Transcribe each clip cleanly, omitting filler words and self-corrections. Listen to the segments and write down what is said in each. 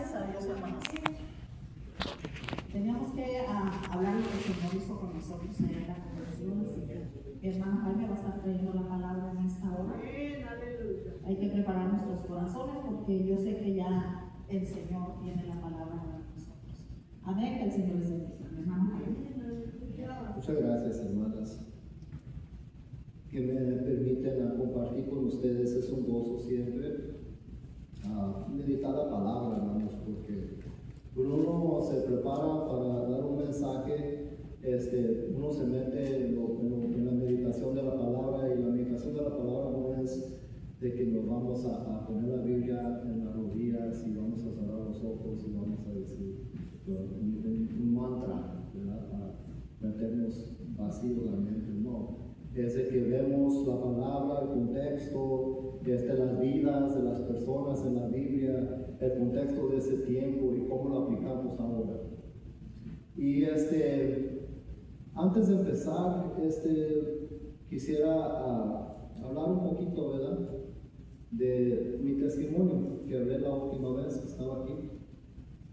Gracias a Dios, hermanos. Teníamos que hablar lo que el Señor hizo con nosotros allá en la convención. Así que mi hermana Jaime va a estar trayendo la palabra en esta hora. Hay que preparar nuestros corazones porque yo sé que ya el Señor tiene la palabra para nosotros. Amén, que el Señor les bendiga. Mi hermana Jaime. Muchas gracias, hermanas, que me permiten compartir con ustedes. Es un gozo siempre meditar la palabra, hermanos, porque uno se prepara para dar un mensaje, uno se mete en la meditación de la palabra, y la meditación de la palabra no es de que nos vamos a poner la Biblia en las rodillas y vamos a cerrar los ojos y vamos a decir un mantra, ¿verdad? Para meternos vacío la mente, no. Es de que vemos la palabra, el contexto, las vidas de las personas en la Biblia, el contexto de ese tiempo y cómo lo aplicamos ahora. Y antes de empezar, quisiera hablar un poquito, ¿verdad?, de mi testimonio que hablé la última vez que estaba aquí,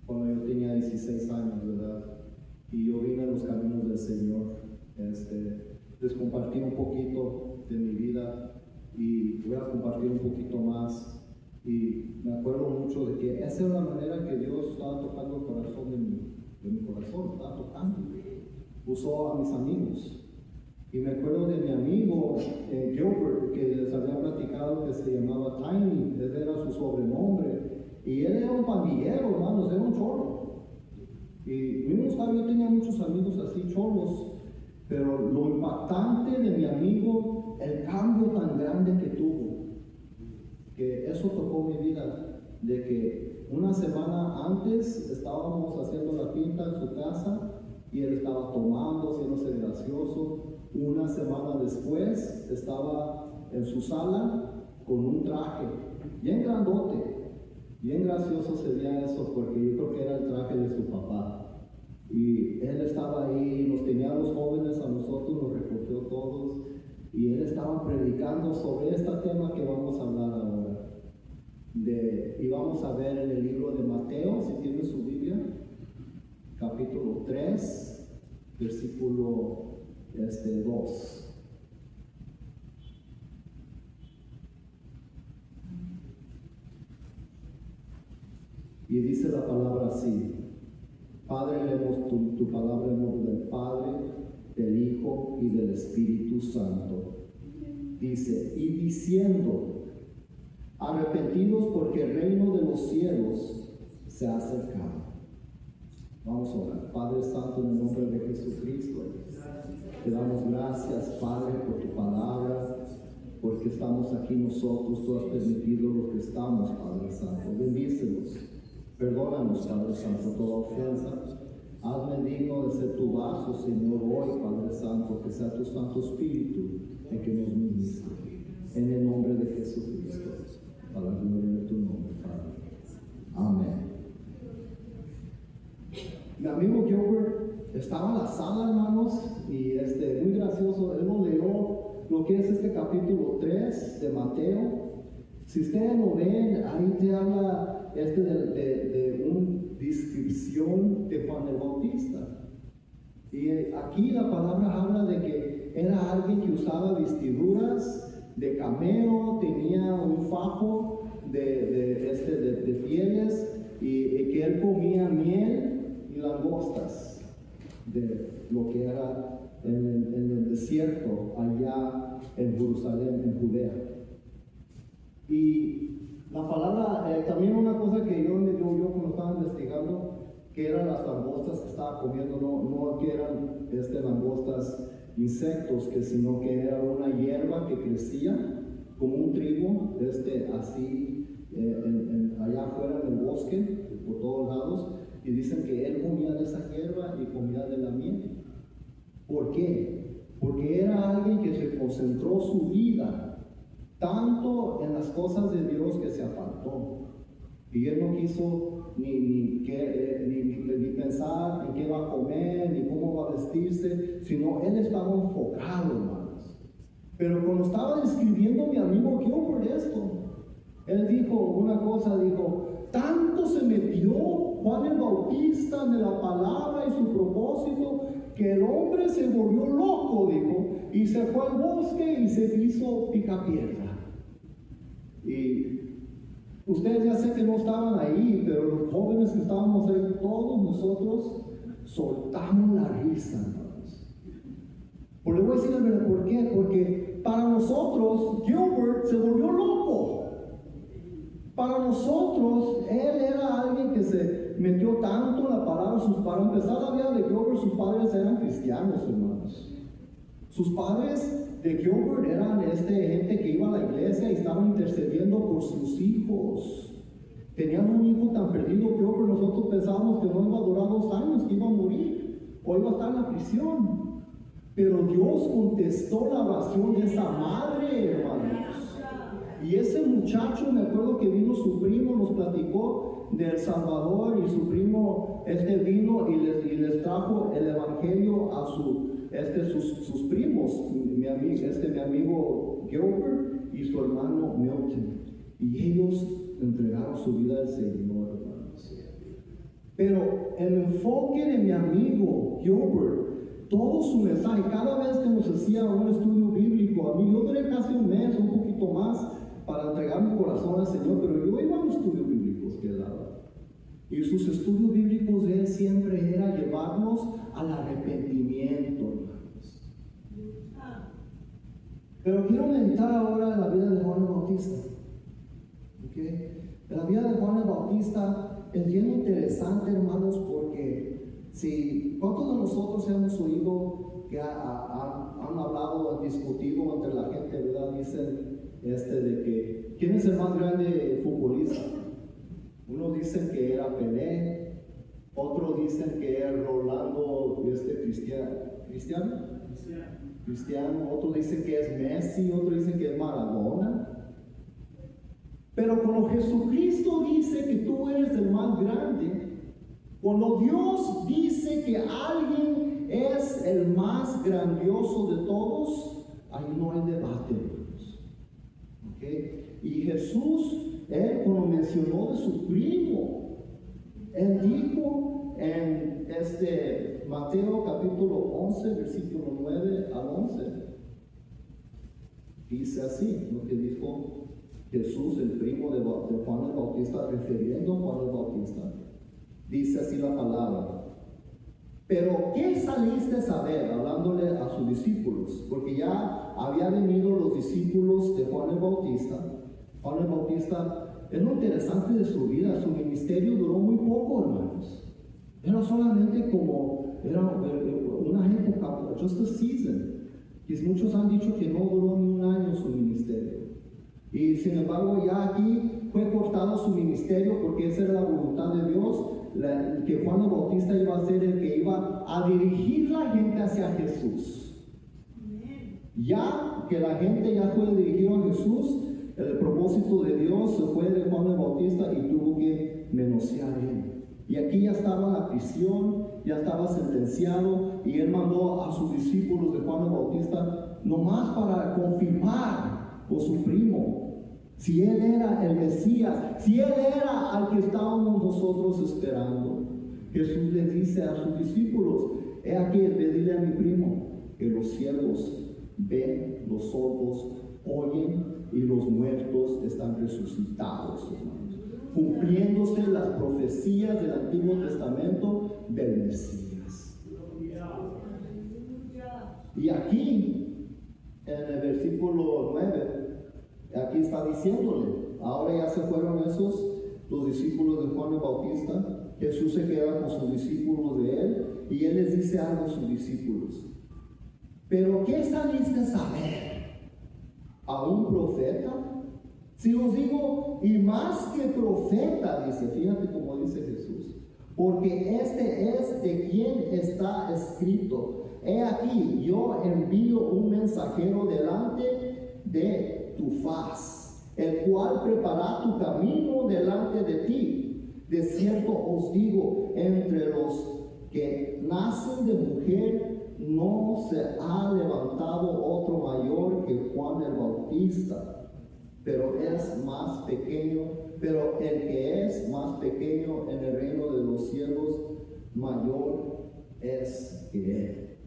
cuando yo tenía 16 años, ¿verdad? Y yo vine a los caminos del Señor. Les compartí un poquito de mi vida y voy a compartir un poquito más. Y me acuerdo mucho de que esa es la manera que Dios estaba tocando el corazón de mi corazón, estaba tocando. Usó a mis amigos. Y me acuerdo de mi amigo Gilbert, que les había platicado, que se llamaba Tiny, ese era su sobrenombre. Y él era un pandillero, hermanos, era un chorro. Y yo tenía muchos amigos así, chorros. Pero lo impactante de mi amigo, el cambio tan grande que tuvo, que eso tocó mi vida, de que una semana antes estábamos haciendo la pinta en su casa y él estaba tomando, haciéndose gracioso. Una semana después estaba en su sala con un traje bien grandote, bien gracioso sería eso, porque yo creo que era el traje de su papá. Y él estaba ahí, nos tenía a los jóvenes, a nosotros nos recogió todos, y él estaba predicando sobre este tema que vamos a hablar ahora. Y vamos a ver en el libro de Mateo, si tiene su Biblia, capítulo 3, versículo 2. Y dice la palabra así: Padre, leemos tu palabra en nombre del Padre, del Hijo y del Espíritu Santo. Dice, y diciendo, arrepentidos porque el reino de los cielos se ha acercado. Vamos a orar. Padre Santo, en el nombre de Jesucristo, te damos gracias, Padre, por tu palabra, porque estamos aquí nosotros. Tú has permitido lo que estamos, Padre Santo. Bendícenos. Perdónanos, Padre Santo, toda ofensa. Hazme digno de ser tu vaso, Señor, hoy, Padre Santo, que sea tu Santo Espíritu el que nos ministre. En el nombre de Jesucristo, para la gloria de tu nombre, Padre. Amén. Mi amigo Gilbert estaba en la sala, hermanos, y muy gracioso. Él nos leyó lo que es este capítulo 3 de Mateo. Si ustedes lo ven, ahí te habla de una descripción de Juan el Bautista. Y aquí la palabra habla de que era alguien que usaba vestiduras de cameo, tenía un fajo de pieles, y que él comía miel y langostas de lo que era en el desierto allá en Jerusalén, en Judea. Y la palabra, también una cosa que yo cuando estaba investigando, que eran las langostas que estaba comiendo, no que eran langostas insectos, sino que era una hierba que crecía como un trigo, así allá afuera en el bosque, por todos lados, y dicen que él comía de esa hierba y comía de la miel. ¿Por qué? Porque era alguien que se concentró su vida tanto en las cosas de Dios que se apartó, y él no quiso ni pensar en qué va a comer, ni cómo va a vestirse, sino él estaba enfocado, hermanos. Pero cuando estaba describiendo mi amigo Gilbert esto, él dijo una cosa, tanto se metió Juan el Bautista, de la palabra y su propósito, que el hombre se volvió loco, dijo, y se fue al bosque y se hizo picapiedra. Y ustedes ya sé que no estaban ahí, pero los jóvenes que estábamos ahí, todos nosotros soltamos la risa, hermanos. Pues les voy a decir la verdad, ¿por qué? Porque para nosotros Gilbert se volvió loco. Para nosotros, él era alguien que se metió tanto en la palabra. Para empezar la vida de Gilbert, sus padres eran cristianos, hermanos. Sus padres de Gilbert eran gente que iba a la iglesia y estaban intercediendo por sus hijos. Tenían un hijo tan perdido, Gilbert, nosotros pensábamos que no iba a durar 2 años, que iba a morir, o iba a estar en la prisión. Pero Dios contestó la oración de esa madre, hermanos. Y ese muchacho, me acuerdo que vino su primo, nos platicó de El Salvador, y su primo vino y les trajo el evangelio a sus primos, mi amigo Gilbert y su hermano Milton. Y ellos entregaron su vida al Señor, hermanos. Pero el enfoque de mi amigo Gilbert, todo su mensaje, cada vez que nos hacía un estudio bíblico, a mí yo duré casi un mes, un poquito más, para entregar mi corazón al Señor, pero yo iba a los estudios bíblicos que él daba. Y sus estudios bíblicos de él siempre era llevarnos al arrepentimiento, hermanos. Pero quiero meditar ahora en la vida de Juan el Bautista. ¿Okay? La vida de Juan el Bautista es bien interesante, hermanos, porque ¿cuántos de nosotros hemos oído que han hablado, han discutido entre la gente, ¿verdad? Dicen de que ¿quién es el más grande futbolista? Unos dicen que era Pelé, otros dicen que era Rolando Cristiano, otros dicen que es Messi, otros dicen que es Maradona. Pero cuando Jesucristo dice que tú eres el más grande, cuando Dios dice que alguien es el más grandioso de todos, ahí no hay debate, hermanos. ¿Okay? Y Jesús, él cuando mencionó de su primo, él dijo en Mateo capítulo 11, versículo 9 al 11, dice así lo que dijo Jesús, el primo de Juan el Bautista, refiriendo a Juan el Bautista. Dice así la palabra: pero ¿qué saliste a ver? Hablándole a sus discípulos, porque ya habían venido los discípulos de Juan el Bautista. Juan el Bautista, es lo interesante de su vida, su ministerio duró muy poco, hermanos. Era solamente era una época, just a season. Y muchos han dicho que no duró ni un año su ministerio. Y sin embargo, ya aquí fue cortado su ministerio porque esa era la voluntad de Dios, que Juan el Bautista iba a ser el que iba a dirigir la gente hacia Jesús. Ya que la gente ya fue dirigida a Jesús, el propósito de Dios se fue de Juan el Bautista y tuvo que menospreciar a él. Y aquí ya estaba en la prisión, ya estaba sentenciado, y él mandó a sus discípulos de Juan el Bautista nomás para confirmar por su primo si él era el Mesías, si él era al que estábamos nosotros esperando. Jesús les dice a sus discípulos: he aquí, dile a mi primo que los ciegos ven, los sordos oyen y los muertos están resucitados, hermanos, cumpliéndose las profecías del Antiguo Testamento del Mesías. Y aquí, en el versículo 9, aquí está diciéndole, ahora ya se fueron los discípulos de Juan el Bautista, Jesús se queda con sus discípulos de él, y él les dice algo a sus discípulos: ¿pero qué saliste a ver? ¿A un profeta? Si os digo, y más que profeta, dice, fíjate cómo dice Jesús, porque este es de quien está escrito: he aquí, yo envío un mensajero delante de tu faz, el cual prepara tu camino delante de ti. De cierto os digo, entre los que nacen de mujer no se ha levantado otro mayor que Juan el Bautista, pero el que es más pequeño en el reino de los mayor es que él.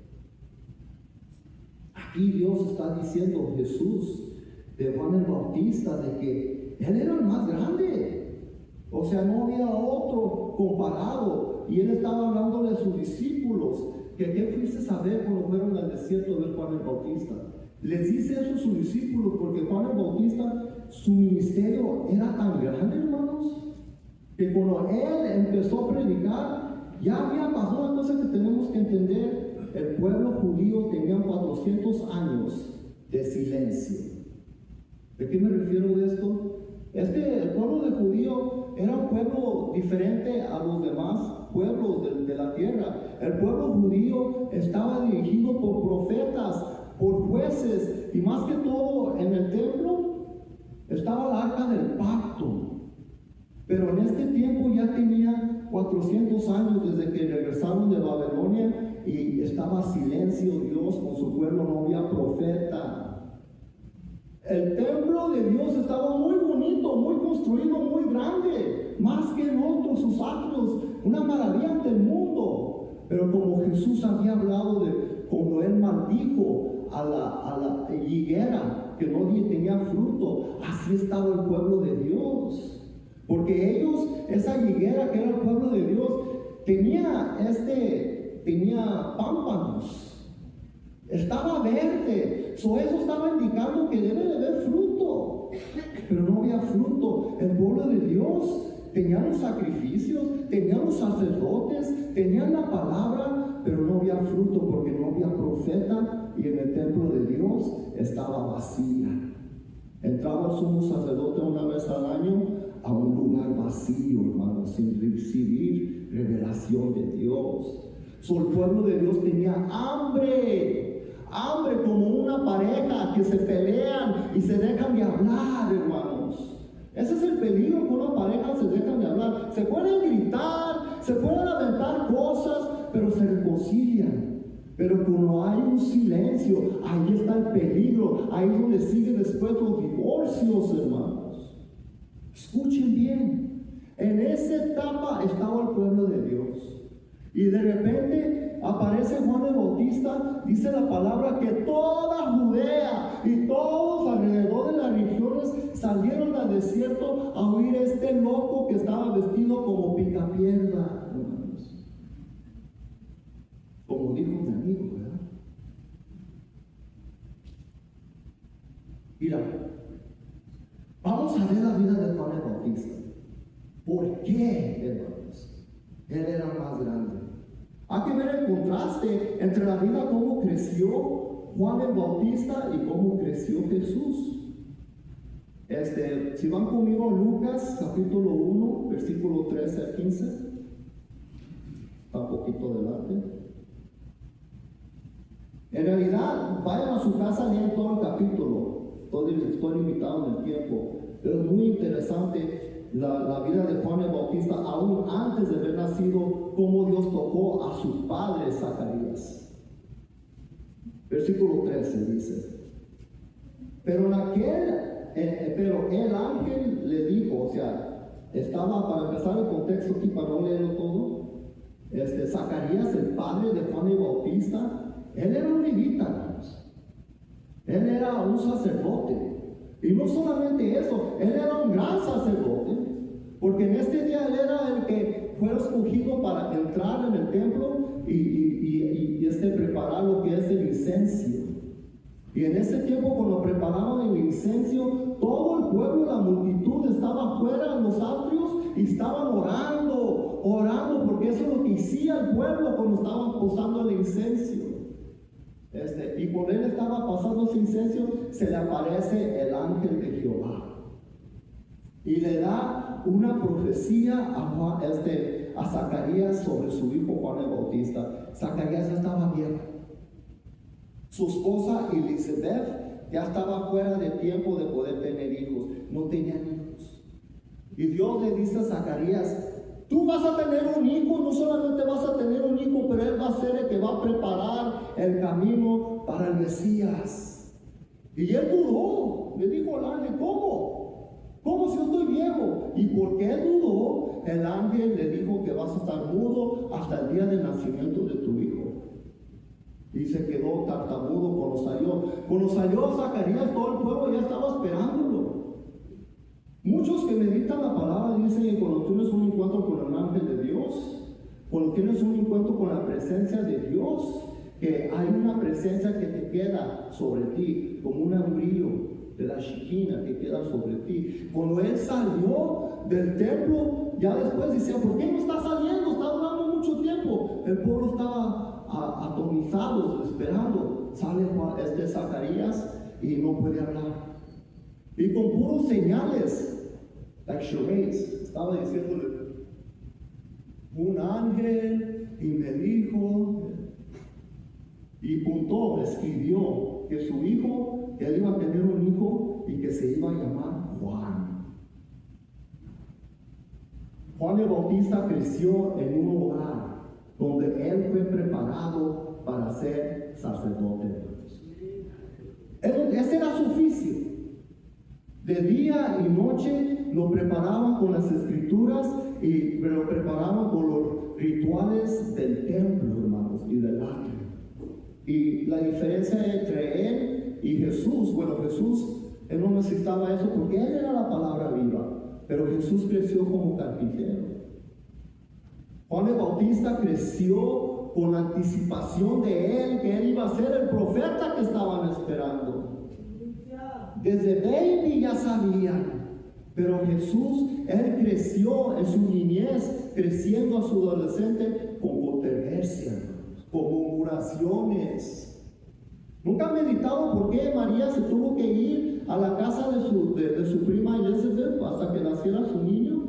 Aquí Dios está diciendo, Jesús, de Juan el Bautista, de que él era el más grande. O sea, no había otro comparado. Y él estaba hablándole a sus discípulos, que qué fuiste a ver cuando fueron al desierto de ver Juan el Bautista. Les dice eso a sus discípulos porque Juan el Bautista, su ministerio era tan grande, hermanos, que cuando él empezó a predicar, ya había pasado una cosa que tenemos que entender. El pueblo judío tenía 400 años de silencio. ¿De qué me refiero de esto? Es que el pueblo de judío era un pueblo diferente a los demás pueblos de la tierra. El pueblo judío estaba dirigido por profetas, por jueces, y más que todo en el templo estaba la arca del pacto. Pero en este tiempo ya tenía 400 años desde que regresaron de Babilonia y estaba silencio Dios con su pueblo, no había profeta. El templo de Dios estaba muy bonito, muy construido, muy grande, más que en otros sus atrios, una maravilla ante el mundo. Pero como Jesús había hablado de cuando él maldijo a la higuera que no tenía fruto, así estaba el pueblo de Dios. Porque ellos, esa higuera que era el pueblo de Dios, tenía pámpanos, estaba verde, eso estaba indicando que debe de haber fruto, pero no había fruto. El pueblo de Dios tenía los sacrificios, tenía los sacerdotes, tenían la palabra, pero no había fruto porque no había profeta, y en el templo de Dios estaba vacía. Entraba el sumo sacerdote una vez al año a un lugar vacío, hermanos, sin recibir revelación de Dios. El pueblo de Dios tenía hambre como una pareja que se pelean y se dejan de hablar, hermanos. Ese es el peligro, que una pareja se dejan de hablar. Se pueden gritar, se pueden aventar cosas, pero se reconcilian. Pero cuando hay un silencio, ahí está el peligro, ahí es donde siguen después los divorcios, hermanos. Escuchen bien, en esa etapa estaba el pueblo de Dios. Y de repente aparece Juan el Bautista, dice la palabra que toda Judea y todos alrededor de las regiones salieron al desierto a oír a este loco que estaba vestido como picapiedra, hermanos. Como dijo mi amigo, ¿verdad? Mira, vamos a ver la vida de Juan el Bautista. ¿Por qué, hermanos? Él era más grande. Hay que ver el contraste entre la vida, cómo creció Juan el Bautista y cómo creció Jesús. Si van conmigo a Lucas capítulo 1, versículo 13 al 15. Está un poquito adelante. En realidad, vayan a su casa, lean todo el capítulo. Estoy limitado en el tiempo. Pero es muy interesante la vida de Juan el Bautista, aún antes de haber nacido, cómo Dios tocó a su padre Zacarías. Versículo 13 dice: pero el ángel le dijo, o sea, estaba, para empezar el contexto aquí, para no leerlo todo, Zacarías, el padre de Juan el Bautista, él era un levita, hermanos. Él era un sacerdote. Y no solamente eso, él era un gran sacerdote, porque en este día él era el que fue escogido para entrar en el templo y preparar lo que es el incenso. Y en ese tiempo, cuando preparaban el incenso, todo el pueblo, la multitud estaba afuera en los atrios y estaban orando, porque eso es lo que hacía el pueblo cuando estaban posando el incenso. Y cuando él estaba pasando ese incenso, se le aparece el ángel de Jehová y le da una profecía a Zacarías sobre su hijo Juan el Bautista. Zacarías ya estaba viejo. Su esposa Elizabeth ya estaba fuera de tiempo de poder tener hijos, no tenían hijos. Y Dios le dice a Zacarías: tú vas a tener un hijo, no solamente vas a tener un hijo, pero él va a ser el que va a preparar el camino para el Mesías. Y él dudó, le dijo al ángel: ¿Cómo si yo estoy viejo? Y porque él dudó, el ángel le dijo que vas a estar mudo hasta hasta el día del nacimiento de tu hijo. Y se quedó tartamudo cuando salió Zacarías, todo el pueblo ya estaba esperándolo. Muchos que meditan la palabra dicen que cuando tienes un encuentro con el ángel de Dios, cuando tienes un encuentro con la presencia de Dios, que hay una presencia que te queda sobre ti, como un brillo de la Shekinah que queda sobre ti. Cuando él salió del templo, ya después decía, ¿por qué no está saliendo? Está durando mucho tiempo. El pueblo estaba atomizado, esperando. Sale Zacarías y no puede hablar. Y con puros señales, like charades, estaba diciéndole, un ángel y me dijo, y puntó, escribió que su hijo, que él iba a tener un hijo y que se iba a llamar Juan. Juan el Bautista creció en un hogar donde él fue preparado para ser sacerdote. Ese era su oficio. De día y noche lo preparaban con las escrituras y lo preparaban con los rituales del templo, hermanos, y del atrio. Y la diferencia entre él y Jesús, bueno, Jesús, él no necesitaba eso porque él era la palabra viva, pero Jesús creció como carpintero. Juan el Bautista creció con la anticipación de él, que él iba a ser el profeta que estaban esperando. Desde baby ya sabían, pero Jesús, él creció en su niñez, creciendo a su adolescente con controversia, con murmuraciones. ¿Nunca han meditado por qué María se tuvo que ir a la casa de su prima Elizabeth hasta que naciera su niño?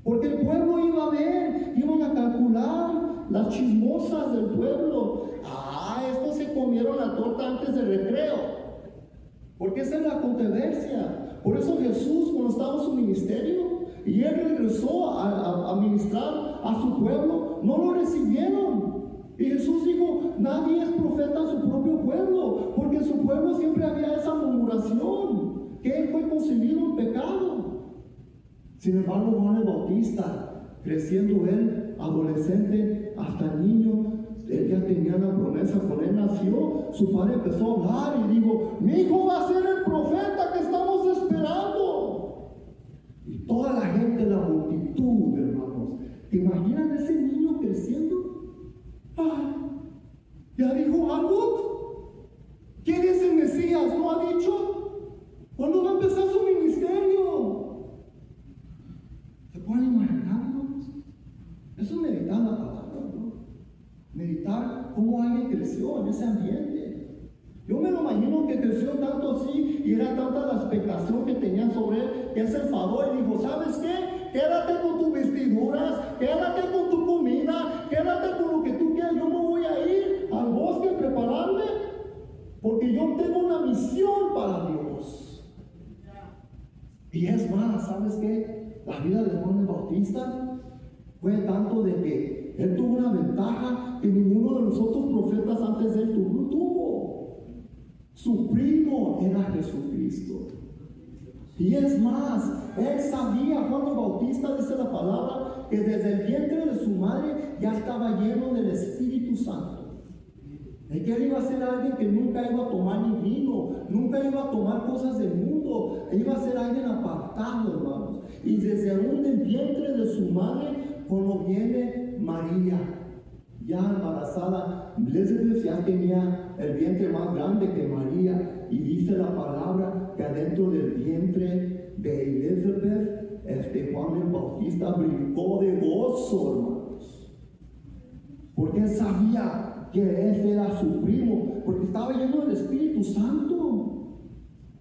Porque el pueblo iba a ver, iban a calcular las chismosas del pueblo. Estos se comieron la torta antes del recreo. Porque esa es la controversia. Por eso Jesús, cuando estaba en su ministerio y él regresó a ministrar a su pueblo, no lo recibieron. Y Jesús dijo, nadie es profeta en su propio pueblo, porque en su pueblo siempre había esa murmuración, que él fue concebido en pecado. Sin embargo, Juan el Bautista, creciendo él, adolescente hasta niño, él ya tenía la promesa. Cuando él nació, su padre empezó a hablar y dijo, mi hijo va a ser el profeta que estamos esperando. Y toda la gente, la multitud, hermanos, ¿te imaginan ese niño creciendo? ¿Ya dijo algo? ¿Quién es el Mesías? ¿No ha dicho? ¿Cuándo va a empezar su ministerio? ¿Se pueden imaginar, hermanos? Eso es meditar la palabra, ¿no? Meditar cómo alguien creció en ese ambiente. Yo me lo imagino que creció tanto así y era tanta la expectación que tenían sobre él, que él se enfadó y dijo, ¿sabes qué? Quédate con tus vestiduras, quédate con tu comida, quédate con lo que tú quieras. Yo me voy a ir al bosque a prepararme, porque yo tengo una misión para Dios. Y es más, ¿sabes qué? La vida de Juan el Bautista fue tanto de que él tuvo una ventaja que ninguno de los otros profetas antes de él tuvo. Su primo era Jesucristo. Y es más, él sabía, Juan el Bautista, dice la palabra, que desde el vientre de su madre ya estaba lleno del Espíritu Santo. Es que él iba a ser alguien que nunca iba a tomar ni vino, nunca iba a tomar cosas del mundo, él iba a ser alguien apartado, hermanos. Y desde aún el vientre de su madre, cuando viene María, ya embarazada, Elizabeth ya tenía el vientre más grande que María, y dice la palabra que adentro del vientre de Elizabeth, Juan el Bautista brincó de gozo, hermanos, porque él sabía que ese era su primo, porque estaba lleno del Espíritu Santo.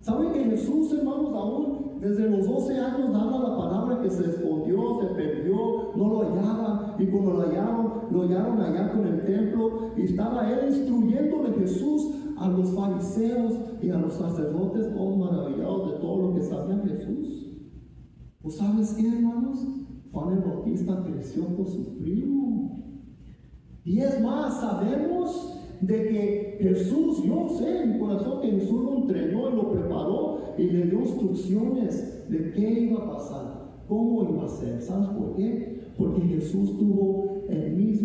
¿Saben que Jesús, hermanos, aún desde los 12 años daba la palabra que se escondió, se perdió, no lo hallaban, y cuando lo hallaron allá con el templo, y estaba él instruyendo de Jesús a los fariseos y a los sacerdotes, todos maravillados de todo lo que sabía Jesús? ¿Pues sabes qué, hermanos? Juan el Bautista creció con su primo. Y es más, sabemos de que Jesús, yo sé en mi corazón que Jesús lo entrenó y lo preparó y le dio instrucciones de qué iba a pasar, cómo iba a ser. ¿Sabes por qué? Porque Jesús tuvo el mismo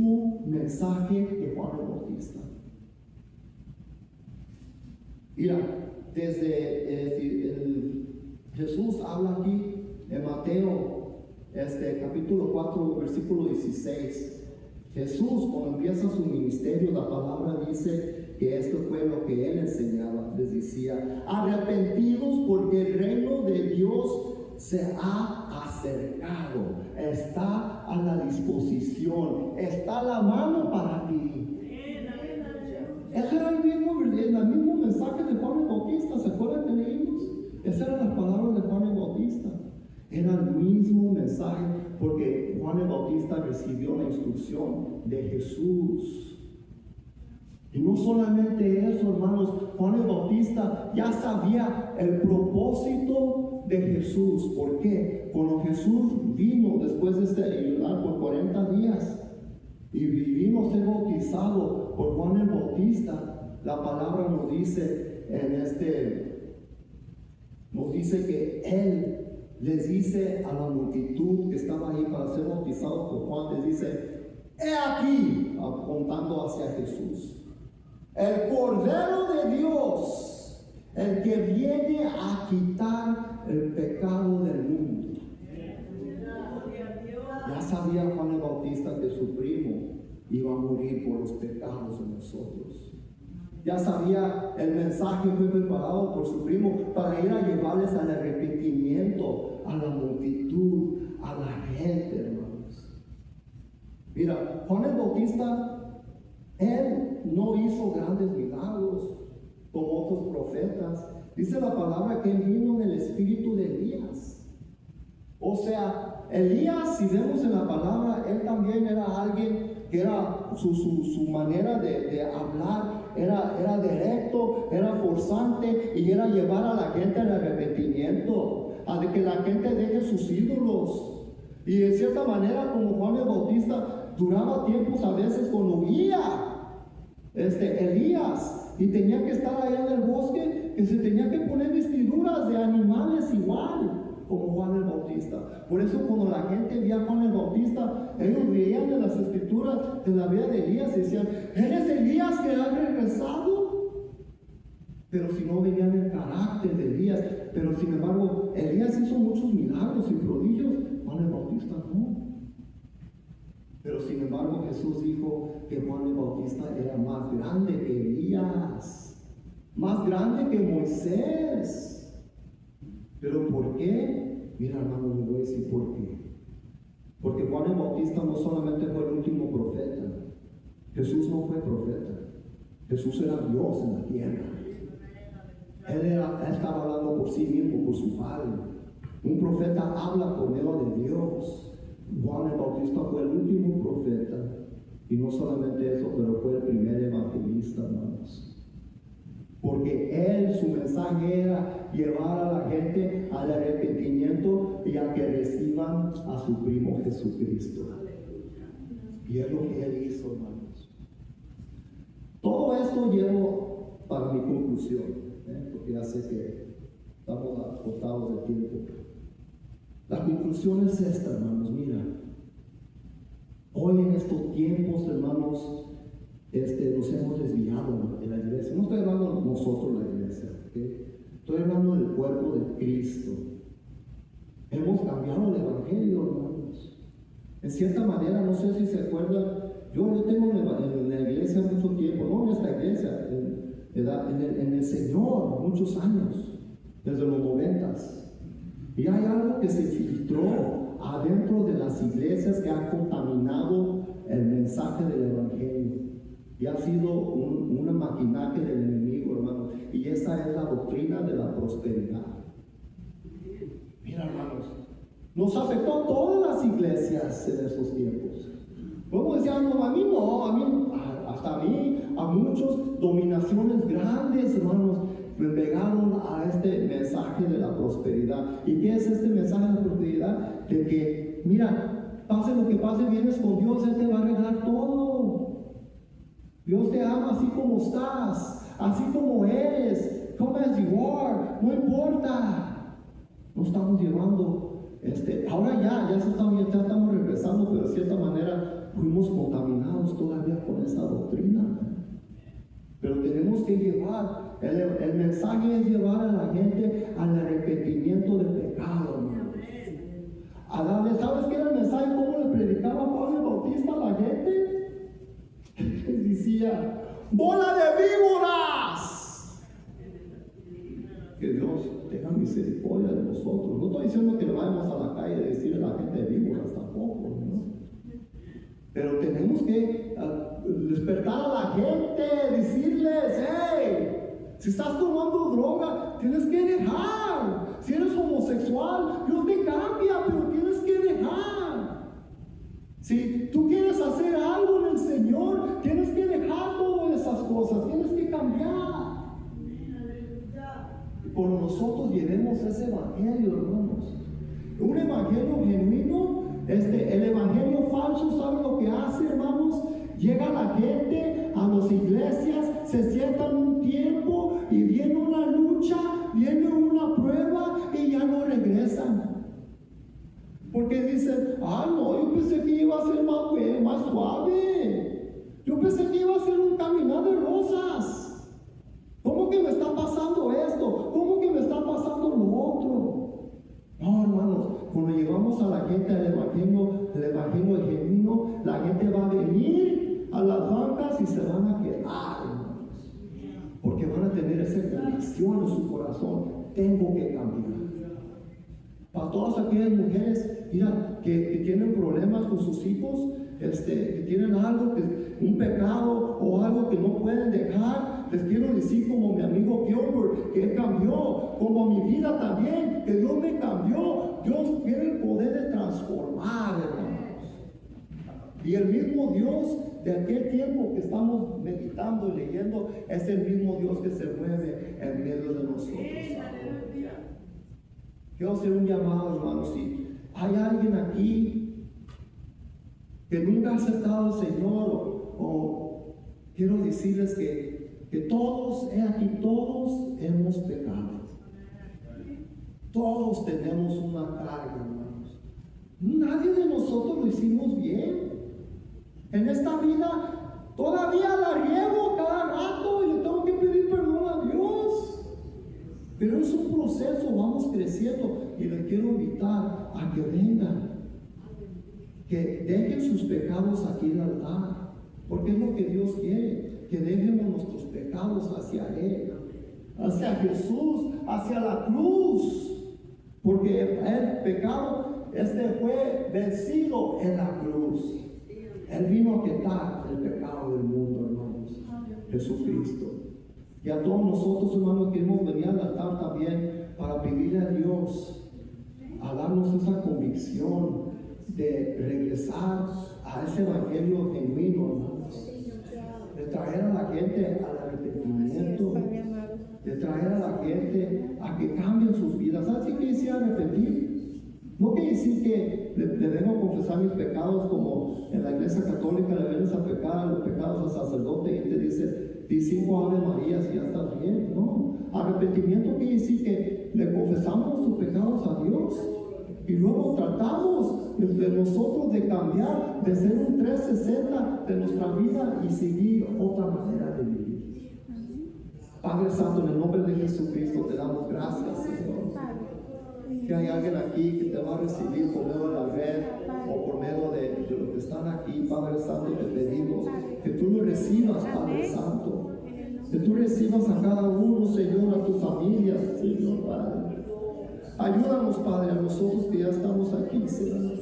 mensaje de Juan el Bautista. Mira, Jesús habla aquí en Mateo, capítulo 4, versículo 16. Jesús, cuando empieza su ministerio, la palabra dice que esto fue lo que él enseñaba. Les decía: arrepentidos, porque el reino de Dios se ha acercado, está a la disposición, está a la mano para ti. Ese era el mismo mensaje de Juan el Bautista. ¿Se acuerdan que leímos? Esas eran las palabras de Juan el Bautista. Era el mismo mensaje, porque Juan el Bautista recibió la instrucción de Jesús. Y no solamente eso, hermanos, Juan el Bautista ya sabía el propósito de Jesús. ¿Por qué? Cuando Jesús vino después de ayunar por 40 días y vino a ser bautizado por Juan el Bautista, la palabra nos dice nos dice que él les dice a la multitud que estaba ahí para ser bautizado por Juan, les dice: he aquí, apuntando hacia Jesús, el Cordero de Dios, el que viene a quitar el pecado del mundo. Ya sabía Juan el Bautista que su primo iba a morir por los pecados de nosotros. Ya sabía, el mensaje fue preparado por su primo para ir a llevarles al arrepentimiento a la multitud, a la gente, hermanos. Mira, Juan el Bautista, él no hizo grandes milagros como otros profetas. Dice la palabra que él vino en el espíritu de Elías. O sea, Elías, si vemos en la palabra, él también era alguien que era su manera de hablar era directo, era forzante, y era llevar a la gente al arrepentimiento, a de que la gente deje sus ídolos. Y de cierta manera, como Juan el Bautista, duraba tiempos a veces con Elías, y tenía que estar allá en el bosque, que se tenía que poner vestiduras de animales igual como Juan el Bautista. Por eso cuando la gente veía a Juan el Bautista, ellos veían en las escrituras de la vida de Elías y decían: ¿eres Elías que ha regresado? Pero si no veían el carácter de Elías. Pero sin embargo, Elías hizo muchos milagros y prodigios, Juan el Bautista no. Pero sin embargo, Jesús dijo que Juan el Bautista era más grande que Elías, más grande que Moisés. ¿Pero por qué? Mira, hermano, les voy a decir por qué. Porque Juan el Bautista no solamente fue el último profeta. Jesús no fue profeta. Jesús era Dios en la tierra. Él estaba hablando por sí mismo, por su Padre. Un profeta habla por medio de Dios. Juan el Bautista fue el último profeta. Y no solamente eso, pero fue el primer evangelista, hermanos. Porque él, su mensaje era llevar a la gente al arrepentimiento y a que reciban a su primo Jesucristo. Y es lo que él hizo, hermanos. Todo esto llevo para mi conclusión, porque ya sé que estamos agotados de tiempo. La conclusión es esta, hermanos. Mira, hoy en estos tiempos, hermanos, nos hemos desviado de la iglesia. No estoy hablando de nosotros, la iglesia, ¿okay? Estoy hablando del cuerpo de Cristo. Hemos cambiado el evangelio, hermanos. En cierta manera, no sé si se acuerdan, yo tengo en la iglesia mucho tiempo, no en esta iglesia, en el Señor, muchos años, desde los 90s. Y hay algo que se filtró adentro de las iglesias que ha contaminado el mensaje del evangelio. Y ha sido una maquinaje del enemigo, hermanos. Y esa es la doctrina de la prosperidad. Mira, hermanos, nos afectó a todas las iglesias en esos tiempos. Como decían, no, hasta a mí, a muchos, dominaciones grandes, hermanos, me pegaron a este mensaje de la prosperidad. ¿Y qué es este mensaje de la prosperidad? De que, mira, pase lo que pase, vienes con Dios, Él te va a arreglar todo. Dios te ama así como estás, así como eres, come as you are, no importa. No estamos llevando, ahora ya estamos regresando, pero de cierta manera manera fuimos contaminados todavía con esa doctrina. Pero tenemos que llevar, el mensaje es llevar a la gente al arrepentimiento del pecado, hermanos. A darle, ¿sabes qué era el mensaje? ¿Cómo le predicaba Juan el Bautista a la gente? Decía, ¡bola de víboras! Que Dios tenga misericordia de nosotros. No estoy diciendo que le vayamos a la calle a decirle a la gente de víboras tampoco, ¿no? Pero tenemos que despertar a la gente, decirles, hey, si estás tomando droga, tienes que dejar. Si eres homosexual, Dios te cambia, pero tienes que dejar. Si tú quieres hacer algo en el Señor, tienes que dejar todas esas cosas, tienes que cambiar. Por nosotros llevemos ese evangelio, hermanos. Un evangelio genuino. El evangelio falso, ¿saben lo que hace, hermanos? Llega la gente a las iglesias, se sientan un tiempo y viene una lucha, viene una prueba y ya no regresan. Porque dicen, no, yo pensé que iba a ser más suave. Yo pensé que iba a ser un caminar de rosas. ¿Cómo que me está pasando esto? ¿Cómo que me está pasando lo otro? No, hermanos, cuando llevamos a la gente al evangelio genuino, la gente va a venir a las bancas y se van a quedar, hermanos, porque van a tener esa convicción en su corazón: tengo que cambiar. Para todas aquellas mujeres, mira, que tienen problemas con sus hijos, que tienen algo, un pecado o algo que no pueden dejar, les quiero decir, como mi amigo Gilbert, que él cambió, como mi vida también, que Dios me cambió. Dios tiene el poder de transformar, hermanos. Y el mismo Dios de aquel tiempo que estamos meditando y leyendo es el mismo Dios que se mueve en medio de nosotros. Quiero hacer un llamado, hermanos. Si hay alguien aquí que nunca ha aceptado al Señor, o quiero decirles que todos hemos pecado. Todos tenemos una carga, hermanos. Nadie de nosotros lo hicimos bien. En esta vida todavía la riego cada rato y le tengo que pedir perdón a Dios. Pero es un proceso, vamos creciendo, y les quiero invitar a que vengan, que dejen sus pecados aquí en el altar, porque es lo que Dios quiere, que dejemos nuestros pecados hacia Él, hacia Jesús, hacia la cruz, porque el pecado fue vencido en la cruz. Él vino a quitar el pecado del mundo, hermanos, Jesucristo. Y a todos nosotros, hermanos, queremos venir al altar también para pedirle a Dios a darnos esa convicción de regresar a ese evangelio genuino, hermanos, de traer a la gente al arrepentimiento, de traer a la gente a que cambien sus vidas. ¿Sabes qué quiere decir arrepentir? No quiere decir que le vengo a confesar mis pecados como en la iglesia católica le vienes a pecar los pecados al sacerdote y te dice, di 5 Ave Marías y ya estás bien. No, arrepentimiento quiere decir que le confesamos nuestros pecados a Dios y luego tratamos de nosotros de cambiar, de ser un 360 de nuestra vida y seguir otra manera de vivir. Padre Santo, en el nombre de Jesucristo te damos gracias, Señor. Que hay alguien aquí que te va a recibir por medio de la red o por medio de los que están aquí, Padre Santo, te pedimos que tú lo recibas, Padre Santo, que tú recibas a cada uno, Señor, a tu familia, Señor, Padre. Ayúdanos, Padre, a nosotros que ya estamos aquí, Señor,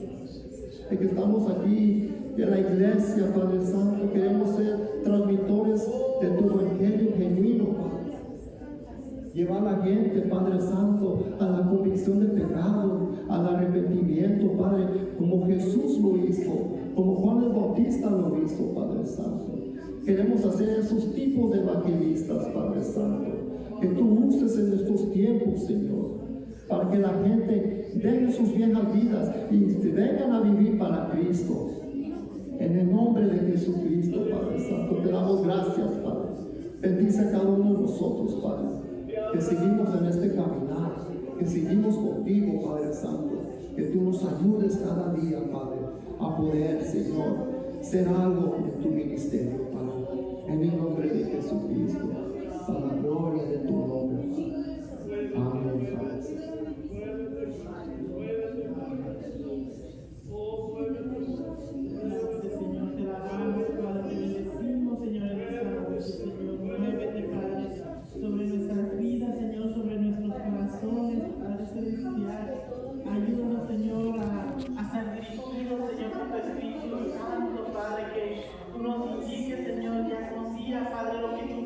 de que estamos aquí en la iglesia, Padre Santo, queremos ser transmitores de tu evangelio genuino, Padre. Llevar a la gente, Padre Santo, a la convicción de pecado, al arrepentimiento, Padre, como Jesús lo hizo, como Juan el Bautista lo hizo, Padre Santo. Queremos hacer esos tipos de evangelistas, Padre Santo, que tú uses en estos tiempos, Señor, para que la gente deje sus viejas vidas y se vengan a vivir para Cristo. En el nombre de Jesucristo, Padre Santo, te damos gracias, Padre. Bendice a cada uno de nosotros, Padre, que seguimos en este caminar, que seguimos contigo, Padre Santo, que tú nos ayudes cada día, Padre, a poder, Señor, ser algo en tu ministerio, Padre. En el nombre de Jesucristo, para la gloria de tu nombre, Padre.